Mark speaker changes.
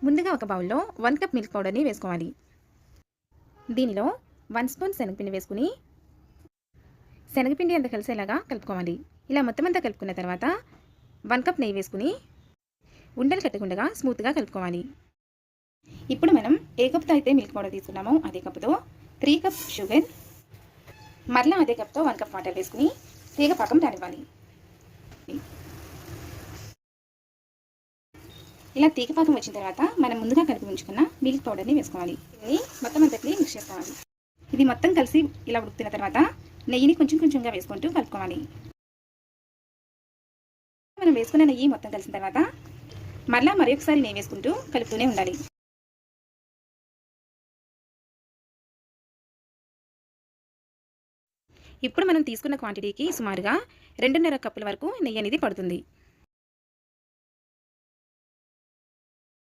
Speaker 1: ముందుగా ఒక బౌల్లో 1 కప్ మిల్క్ పౌడర్ని వేసుకోవాలి. దీనిలో 1 స్పూన్ శనగపిండి వేసుకుని శనగపిండి అంతా కలిసేలాగా కలుపుకోవాలి. ఇలా మొత్తం అంతా కలుపుకున్న తర్వాత 1 కప్ నెయ్యి వేసుకుని ఉండలు కట్టకుండా స్మూత్గా కలుపుకోవాలి. ఇప్పుడు మనం ఏ కప్తో అయితే మిల్క్ పౌడర్ తీసుకున్నామో అదే కప్తో 3 కప్ షుగర్, మరలా అదే కప్తో 1 కప్ వాటర్ వేసుకుని తీగ పాకం రానివ్వాలి. ఇలా తీగ పాకం వచ్చిన తర్వాత మనం ముందుగా కలిపి ఉంచుకున్న మిల్క్ పౌడర్ని వేసుకోవాలి. ఇది మొత్తం అంతకి మిక్స్ చేసుకోవాలి. ఇది మొత్తం కలిసి ఇలా ఉడుకుతున్న తర్వాత నెయ్యిని కొంచెం కొంచెంగా వేసుకుంటూ కలుపుకోవాలి. మనం వేసుకున్న నెయ్యి మొత్తం కలిసిన తర్వాత మరలా మరొకసారి నెయ్యి వేసుకుంటూ కలుపుతూనే ఉండాలి. ఇప్పుడు మనం తీసుకున్న క్వాంటిటీకి సుమారుగా 2.5 కప్పుల వరకు నెయ్యి అనేది పడుతుంది.